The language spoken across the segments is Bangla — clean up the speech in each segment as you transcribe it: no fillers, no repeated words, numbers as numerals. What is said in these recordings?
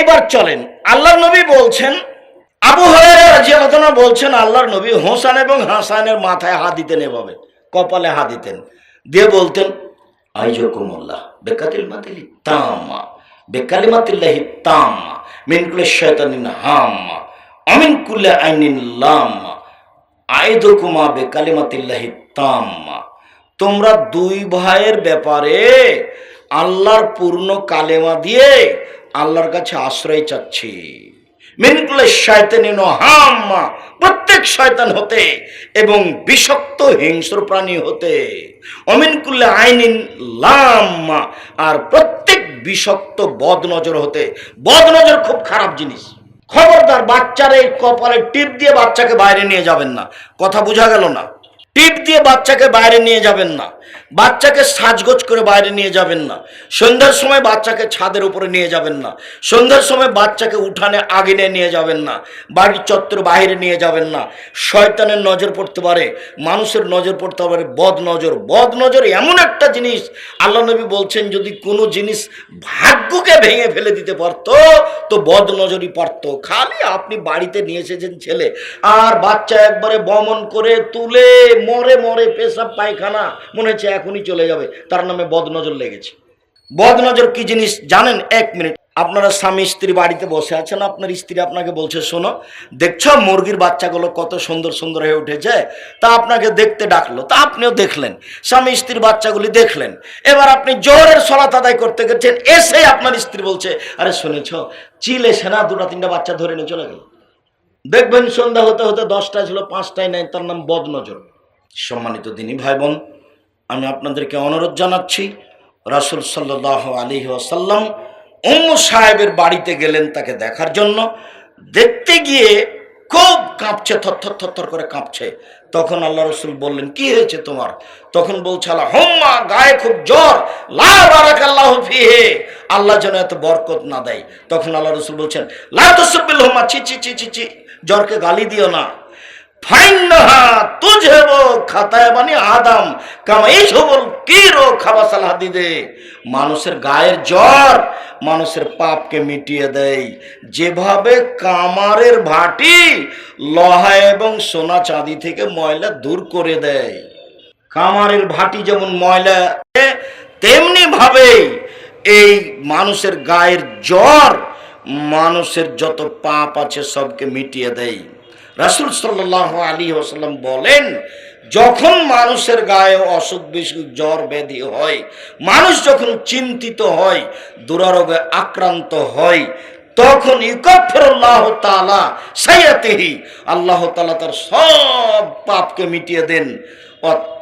এবার চলেন, আল্লাহর নবী বলছেন, আবু হুরায়রা রাদিয়াল্লাহু আনহু বলছেন, আল্লাহর নবী হোসেন এবং হাসানের মাথায় হাত দিতেন, এভাবে কপালে হাত দিতেন, দিয়ে বলতেন আইজাকুমুল্লাহ বিকালিমাতিল তাম্মা বিকালিমাতিল্লাহি তাম্মা মিন কুল্লি শাইতানিন হাম্মা আমিন কুল্লি আইনিন লাম্মা আইদুকুমা বিকালিমাতিল্লাহি তাম্মা। তোমরা দুই ভাইয়ের ব্যাপারে আল্লাহর পূর্ণ কালেমা দিয়ে আল্লাহর কাছে আশ্রয় চাচ্ছি। মিন কুল্লি শাইতানিন হাম্মা, প্রত্যেক শয়তান হতে এবং বিষাক্ত হিংস্র প্রাণী হতে, অমিন কুল্লি আইনিন লাম্মা, আর প্রত্যেক বিষাক্ত বদনজর হতে। বদনজর খুব খারাপ জিনিস, খবরদার বাচ্চার এই কপালে টিপ দিয়ে বাচ্চাকে বাইরে নিয়ে যাবেন না। কথা বোঝা গেল না? টিপ দিয়ে বাচ্চাকে বাইরে নিয়ে যাবেন না, বাচ্চাকে সাজগোজ করে বাইরে নিয়ে যাবেন না, সন্ধ্যার সময় বাচ্চাকে ছাদের উপরে নিয়ে যাবেন না, সন্ধ্যার সময় বাচ্চাকে উঠানে আগুনে নিয়ে যাবেন না, বাড়ির চত্বর বাইরে নিয়ে যাবেন না। শয়তানের নজর পড়তে পারে, মানুষের নজর পড়তে পারে বদনজর। বদনজর এমন একটা জিনিস, আল্লাহ নবী বলছেন যদি কোনো জিনিস ভাগ্যকে ভেঙে ফেলে দিতে পারতো তো বদনজরই পারত। খালি আপনি বাড়িতে নিয়ে এসেছেন ছেলে, আর বাচ্চা একবারে বমন করে তুলে মরে মরে পেশাব পায়খানা, মনে হচ্ছে এখনই চলে যাবে, তার নামে বদনজর লেগেছে। বদনজর কি জিনিস জানেন? এক মিনিট, আপনারা স্বামী স্ত্রী বাড়িতে বসে আছেন, আপনার স্ত্রী আপনাকে বলছে শোনো, দেখছো মুরগির বাচ্চাগুলো কত সুন্দর সুন্দর হয়ে উঠেছে, তা আপনাকে দেখতে ডাকলো, তা আপনিও দেখলেন, স্বামী স্ত্রীর বাচ্চাগুলি দেখলেন। এবার আপনি জোহরের সালাত আদায় করতে গেছেন, এসে আপনার স্ত্রী বলছে আরে শুনেছ চিল এসে না দুটা তিনটা বাচ্চা ধরে নিয়ে চলে গেল। দেখবেন সন্ধ্যা হতে হতে 10টায় ছিল 5টায় নাই, তার নাম বদনজর। সম্মানিত দিনী ভাই বোন, আমি আপনাদেরকে অনুরোধ জানাচ্ছি, রাসূল সাল্লাল্লাহু আলাইহি ওয়াসাল্লাম উম্মু সাহেবের বাড়িতে গেলেন তাকে দেখার জন্য। দেখতে গিয়ে খুব কাঁপছে, থরথর থরথর করে কাঁপছে। তখন আল্লাহ রাসূল বললেন কি হয়েছে তোমার? তখন বলছে আল্লাহুম্মা, গায়ে খুব জ্বর, লা বারাকাল্লাহু ফিহি, আল্লাহ যেন এত বরকত না দেয়। তখন আল্লাহ রাসূল বলছেন লা তুসবিল হুম্মা, ছি ছি ছি ছি ছি, জ্বরকে গালি দিও না। ফাইন্নাহা তুযহিবু খাতায়া বানি আদম কামা ইয়াযহিবুল কিরু খাবাসাল হাদিদে। মানুষের গায়ের জ্বর মানুষের পাপকে মিটিয়ে দেয়, যেভাবে কামারের ভাটি লোহা এবং সোনা চাঁদি থেকে ময়লা দূর করে দেয়। কামারের ভাটি যেমন ময়লা, তেমনি ভাবে এই মানুষের গায়ের জ্বর মানুষের যত পাপ আছে সবকে মিটিয়ে দেয়। রাসূল সাল্লাল্লাহু আলাইহি ওয়াসাল্লাম বলেন যখন মানুষের গায়ে অসুখ বিসুখ জ্বর ব্যাধি হয়, মানুষ যখন চিন্তিত হয়, দুরারোগে আক্রান্ত হয়, তখন ইকাফিরুল্লাহু তাআলা সাইয়াতিহি, আল্লাহ তাআলা তার সব পাপকে মিটিয়ে দেন।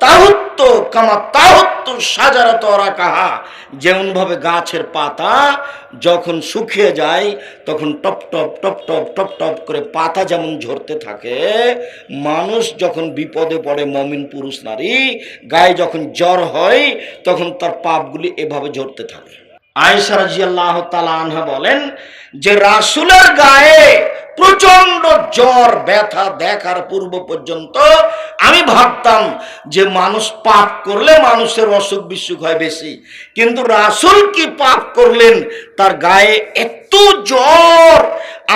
তাহুত্তু কামা তাহুত্তু শাজারাতু ওয়ারাকাহা, যেমন ভাবে গাছের পাতা যখন শুকিয়ে যায় তখন top top top top top top করে পাতা যেমন ঝরতে থাকে, মানুষ যখন বিপদে পড়ে, মুমিন পুরুষ নারী গায়ে যখন জ্বর হয় তখন তার পাপগুলি এভাবে ঝরতে থাকে। আয়েশা রাদিয়াল্লাহু তাআলা আনহা বলেন যে রাসূলের গায়ে প্রচন্ড জ্বর ব্যথা দেখার পূর্ব পর্যন্ত আমি ভাবতাম যে মানুষ পাপ করলে মানুষের অসুখ বিসুখ হয় বেশি, কিন্তু রাসূল কি পাপ করলেন তার গায়ে এত জ্বর,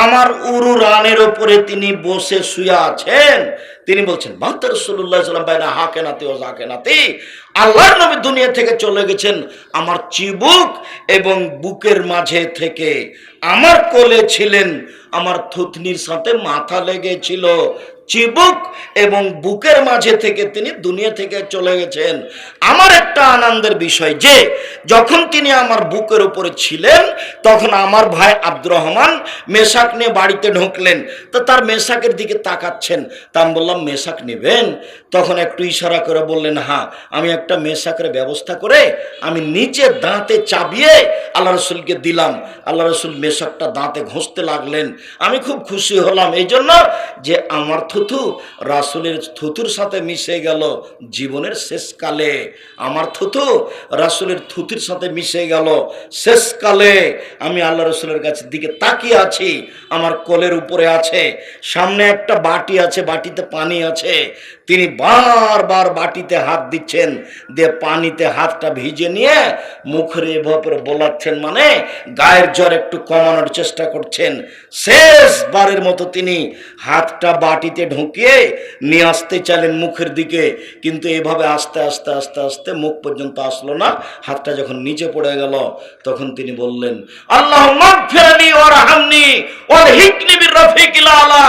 আমার উরু রানের উপরে তিনি বসে শুয়ে আছেন, তিনি বলছেন মাতা রাসূলুল্লাহ সাল্লাল্লাহু আলাইহি ওয়াসাল্লাম বাইনা হাকেনাতি ও জাকেনাতি, আল্লাহর নবী দুনিয়া থেকে চলে গেছেন, আমার চিবুক এবং বুকের মাঝে থেকে আমার কোলে ছিলেন, আমার থুতনির সাথে মাথা লেগেছিল, চিবুক এবং বুকের মাঝে থেকে তিনি দুনিয়া থেকে চলে গেছেন। আমার একটা আনন্দের বিষয় যে যখন তিনি আমার বুকের উপরে ছিলেন তখন আমার ভাই আব্দুর রহমান মেশাক নিয়ে বাড়িতে ঢুকলেন, তো তার মেশাকের দিকে তাকাচ্ছেন, তা আমি বললাম মেশাক নেবেন? তখন একটু ইশারা করে বললেন হ্যাঁ, আমি একটা মেশাকের ব্যবস্থা করে আমি নিচে দাঁতে চাবিয়ে আল্লাহ রসুলকে দিলাম। আল্লাহ রসুল মেশাকটা দাঁতে ঘষতে লাগলেন। আমি খুব খুশি হলাম এই জন্য যে আমার থুথু রাসূলের থুথুর সাথে মিশে গেল জীবনের শেষকালে। আমার থুথু রাসূলের থুথুর সাথে মিশে গেল শেষকালে। আমি আল্লাহ রসুলের কাছে দিকে তাকিয়ে আছি, আমার কোলের উপরে আছে, সামনে একটা বাটি আছে, বাটিতে পানি আছে। তিনি বারবার বাটিতে হাত দিচ্ছেন, দিয়ে পানিতে হাতটা ভিজে নিয়ে মুখের এভাবে বোলাচ্ছেন, মানে গায়ের জ্বর একটু কমানোর চেষ্টা করছেন। শেষবারের মতো তিনি হাতটা বাটিতে ঢুকিয়ে নিয়ে আসতে চাইলেন মুখের দিকে, কিন্তু এভাবে আস্তে আস্তে আস্তে আস্তে মুখ পর্যন্ত আসলো না। হাতটা যখন নিচে পড়ে গেল তখন তিনি বললেন, আল্লাহুম্মা গফিরলি ওয়ারহামনি ওয়ালহিকনি বিরফিকিল আলা।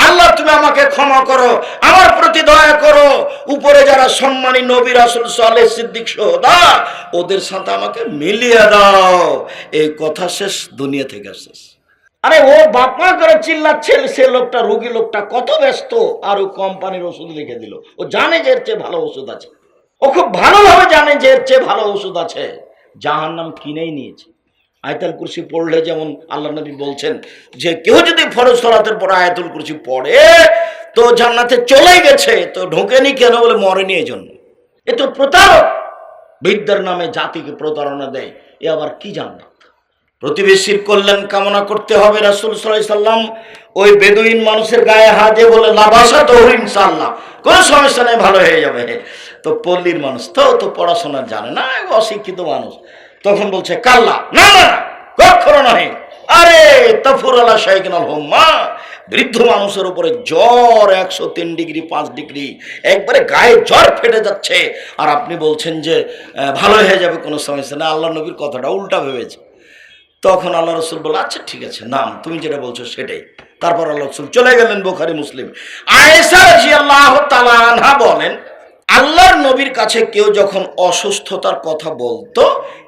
আল্লাহ তুমি আমাকে ক্ষমা করো, আমার প্রতি দয়া করো, উপরে যারা সম্মানী নবী রাসূল সালেহ সিদ্দিক সোহদা ওদের সাথে আমাকে মিলিয়ে দাও। এই কথা শেষ, দুনিয়া থেকে শেষ। আরে ও বাপমা করে চিল্লাচ্ছে, সে লোকটা রোগী লোকটা কত ব্যস্ত, আর ও কোম্পানির ওষুধ লিখে দিল। ও জানে যে এর চেয়ে ভালো ওষুধ আছে, ও খুব ভালোভাবে জানে যে এর চেয়ে ভালো ওষুধ আছে। জাহান্নাম কিনেই নিয়েছে। আয়াতুল কুরসি পড়লে যেমন আল্লাহ নবী বলছেন যে কেউ যদি ফরজ সালাতের পর আয়াতুল কুরসি পড়ে তো জান্নাতে চলে গেছে, তো ঢোকেনি কেন বলে মরেনি এই জন্য। এ তো প্রতারক, বিদ্যার নামে জাতিকে প্রতারণা দেয়, এ আবার কি জান্নাত? প্রতিবেশীর কল্যাণ কামনা করতে হবে। রাসূল সাল্লাল্লাহু আলাইহি সাল্লাম ওই বেদুইন মানুষের গায়ে হাত দিয়ে বলে লাবাসা তো ইনশাআল্লাহ, কোনো সমস্যা নেই, ভালো হয়ে যাবে। তো পল্লীর মানুষ তো পড়াশোনা জানে না, অশিক্ষিত মানুষ, তখন বলছে কাল্লা, না না কখনো নয়। আরে তাফুর আলা শাইকিনাল হুম্মা, বৃদ্ধ মানুষের উপরে জ্বর 103 ডিগ্রি 5 ডিগ্রি, একবারে গায়ে জ্বর ফেটে যাচ্ছে, আর আপনি বলছেন যে ভালো হয়ে যাবে, কোনো সমস্যা না। আল্লাহ নবীর কথাটা উল্টা ভেবেছে। তখন আল্লাহ রসুল বলে আচ্ছা ঠিক আছে, নাম তুমি যেটা বলছো সেটাই। তারপর আল্লাহ রসুল চলে গেলেন। বুখারী মুসলিম। আয়েশা রাদিয়াল্লাহু তাআলা আনহা বলেন, আল্লাহর নবীর কাছে কেউ যখন অসুস্থতার কথা বলতো,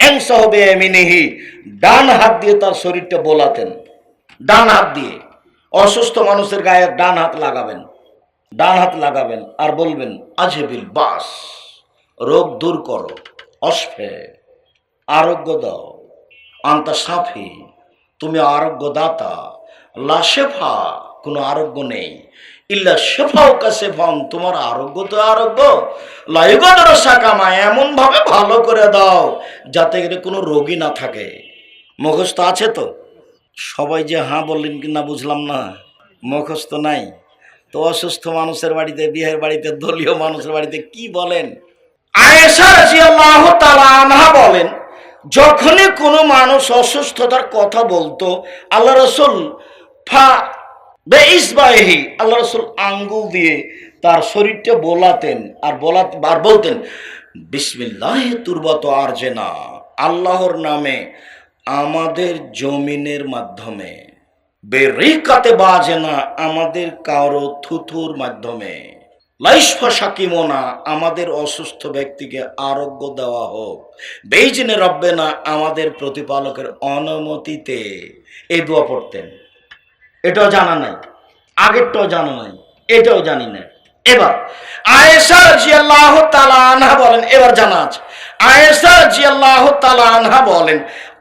এনসাহবে এমিনিহি, ডান হাত দিয়ে তার শরীরটা বোলাতেন। ডান হাত দিয়ে অসুস্থ মানুষের গায়ে ডান হাত লাগাবেন, ডান হাত লাগাবেন আর বলবেন আজহেবিল বাস, রোগ দূর করো, অশফে, আরোগ্য দাও, আন্তা সাফি, তুমি আরোগ্য দাতা, লা শেফা, কোনো আরোগ্য নেই, ইল্লা শেফাও কা শেফান, তোমার আরোগ্য তো আরোগ্য, লাইগদর সাকামা, এমন ভাবে ভালো করে দাও যাতে করে কোনো রোগী না থাকে। মুখস্থ আছে তো? সবাই যে হ্যাঁ বললেন কি না বুঝলাম না, মুখস্থ নাই তো অসুস্থ মানুষের বাড়িতে, বিয়ের বাড়িতে, দলীয় মানুষের বাড়িতে কি বলেন? আয়েশা রাদিয়াল্লাহু তাআলা আনহা বলেন, যখনই কোনো মানুষ অসুস্থতার কথা বলতো আল্লাহ রসুল আল্লাহ রসুল আঙ্গুল দিয়ে তার শরীরটা বোলাতেন আর বলতেন বিসমিল্লাহি তুরবাতু আরজেনা, আল্লাহর নামে আমাদের জমিনের মাধ্যমে, বেরিকাতে বাজেনা, আমাদের কারো থুথুর মাধ্যমে, লাইশফা শাকিমোনা, আমাদের অসুস্থ ব্যক্তিকে আরোগ্য দেওয়া হোক, বেইজিনে রব্বেনা, আমাদের প্রতিপালকের অনুমতিতে। এই দোয়া পড়তেন। এটাও জানা নাই, আগেরটাও জানা নাই, এটাও জানি না। এবার আয়েশা রাদিয়াল্লাহু তাআলা আনহা বলেন, এবার জানা আছে। আয়েশা রাদিয়াল্লাহু তাআলা আনহা বলেন,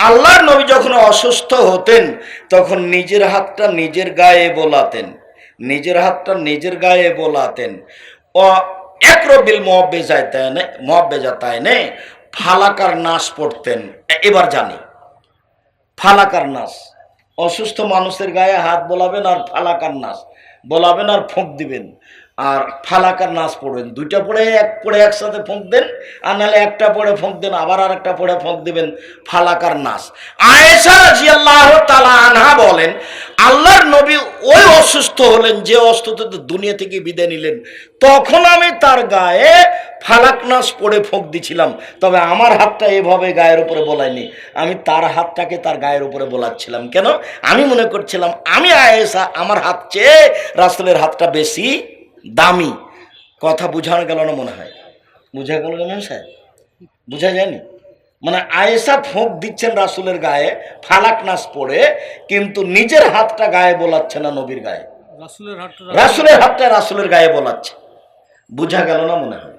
আল্লাহর নবী যখন অসুস্থ হতেন তখন নিজের হাতটা নিজের গায়ে বোলাতেন, নিজের হাতটা নিজের গায়ে বোলাতেন। ও একরবিল মুআব্বেজাতাইনে, ফালাকার নাস পড়তেন। এবার জানি ফালাকার নাস, অসুস্থ মানুষের গায়ে হাত বোলাবেন আর ফালাকার নাস বোলাবেন আর ফোঁক দিবেন, আর ফালাকার নাচ পড়বেন। দুইটা পড়ে একসাথে ফোঁক দেন, আর নাহলে একটা পড়ে ফোঁক দেন, আবার আর একটা পড়ে ফোঁক দিবেন, ফালাকার নাচ। আয়েশা রাদিয়াল্লাহু তাআলা আনহা বলেন, আল্লাহর নবী ওই অসুস্থ হলেন যে অসুস্থতা দুনিয়া থেকে বিদায় নিলেন, তখন আমি তার গায়ে ফালাক নাচ পড়ে ফোঁক দিছিলাম, তবে আমার হাতটা এভাবে গায়ের উপরে বোলাইনি, আমি তার হাতটাকে তার গায়ের উপরে বোলাচ্ছিলাম। কেন? আমি মনে করছিলাম আমি আয়েশা, আমার হাত চেয়ে রাসূলের হাতটা বেশি দামি। কথা বুঝানো গেল না মনে হয়? বুঝা গেল না সাহেব? বুঝা যায়নি? মানে আয়েশা ফোঁক দিচ্ছেন রাসূলের গায়ে ফালাক নাচ পড়ে, কিন্তু নিজের হাতটা গায়ে বোলাচ্ছে না নবীর গায়ে, রাসূলের হাতটা রাসূলের গায়ে বোলাচ্ছে। বুঝা গেল না মনে হয়?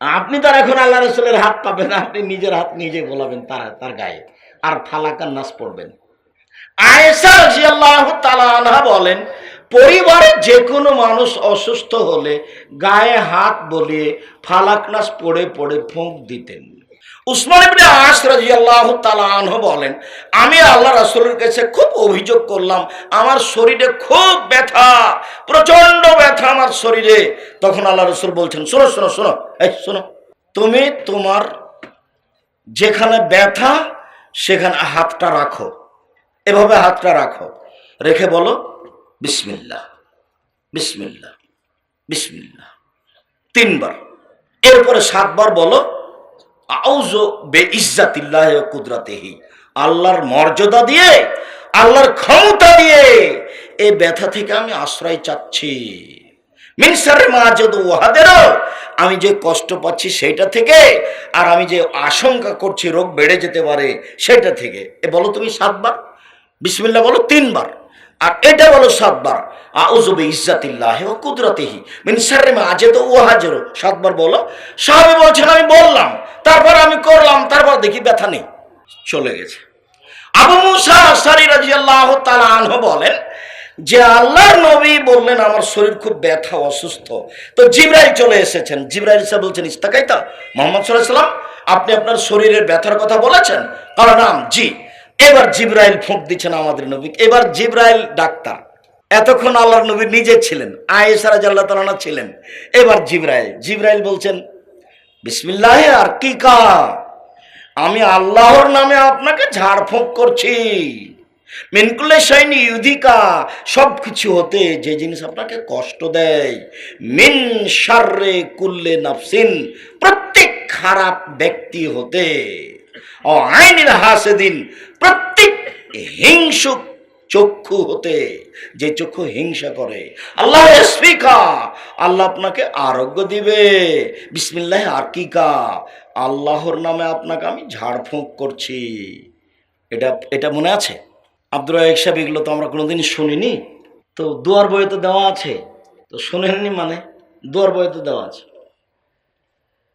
আপনি তার এখন আল্লাহ রাসূলের হাত পাবেন, আপনি নিজের হাত নিজে বোলাবেন তার গায়ে আর ফালাকার নাচ পড়বেন। আয়েশা রাদিয়াল্লাহু তাআলা আনহা বলেন, পরিবারে যে কোনো মানুষ অসুস্থ হলে গায়ে হাত বলিয়ে ফালাকনাস পড়ে পড়ে ফুঁক দিতেন। উসমান ইবনে আস রাদিয়াল্লাহু তাআলা আনহু বলেন, আমি আল্লাহ রাসূলের কাছে খুব অভিযোগ করলাম, আমার শরীরে খুব ব্যথা, প্রচন্ড ব্যথা আমার শরীরে। তখন আল্লাহ রাসূল বলছেন, শোনো শোনো শোনো, এই শোনো, তুমি তোমার যেখানে ব্যথা সেখানে হাতটা রাখো, এভাবে হাতটা রাখো, রেখে বলো বিসমিল্লাহ বিসমিল্লাহ বিসমিল্লাহ 3 বার। এরপরে 7 বার বলো আউযু বিইজ্জাতিল্লাহি ওয়া কুদরাতিহি, আল্লাহর মর্যাদা দিয়ে, আল্লাহর ক্ষমতা দিয়ে এই ব্যথা থেকে আমি আশ্রয় চাচ্ছি। মিন শাররি মা আজিদু ওয়াহাদেরও, আমি যে কষ্ট পাচ্ছি সেটা থেকে, আর আমি যে আশঙ্কা করছি রোগ বেড়ে যেতে পারে সেটা থেকে। এ বলো তুমি 7 বার, বিসমিল্লাহ বলো 3 বার, আর এটা বলো 7 বার আউযু বিইজ্জাতিল্লাহি ওয়া কুদরাতিহি মিন শাররি মা আজিদু ওয়াহাদেরও 7 বার বলো। সাহাবী বলছেন, আমি বললাম, তারপর আমি করলাম, তারপর দেখি ব্যথা নেই, চলে গেছে। আবু মুসা আশআরী রাদিয়াল্লাহু তাআলা আনহু বলেন যে আল্লাহর নবী বললেন আমার শরীর খুব ব্যথা, অসুস্থ। তো জিবরাইল চলে এসেছেন। জিবরাইল এসে বলছেন, ইস্তাকাইতা মুহাম্মদ সাল্লাল্লাহু আলাইহি ওয়াসাল্লাম, আপনি আপনার শরীরের ব্যথার কথা বলেছেন? কারণ নাম জি। এবার জিবরাইল ফুঁক দিচ্ছেন আমাদের নবী। এবার জিবরাইল ডাক্তার, এতক্ষণ আল্লাহর নবী নিজে ছিলেন, আয়েশা রাদিয়াল্লাহু তাআলা আনহা ছিলেন। এবার জিবরাইল বলছেন, বিসমিল্লাহি আরকিকা, আমি আল্লাহর নামে আপনাকে ঝাড়ফুঁক করছি। মিন কুল্লি শাইইন ইউযিকা, সব কিছু হতে যে জিনিস আপনাকে কষ্ট দেয়। মিন শাররি কুল্লি নাফসিন, প্রত্যেক খারাপ ব্যক্তি হতে। ও আইনিল হাসিদিন, প্রত্যেক হিংসুক চক্ষু হতে, যে চক্ষু হিংসা করে। আল্লাহ ইয়াসফিকা, আল্লাহ আপনাকে আরোগ্য দিবে। বিসমিল্লাহি আরকিকা, আল্লাহর নামে আপনাকে আমি ঝাড়ফুঁক করছি। এটা মনে আছে? আব্দুর রাজ্জাক সাহেব, এগুলো তো আমরা কোনোদিন শুনিনি। তো দুয়ার বইয়ে তো দেওয়া আছে, তো শুনেননি মানে? দুয়ার বইয়ে তো দেওয়া আছে।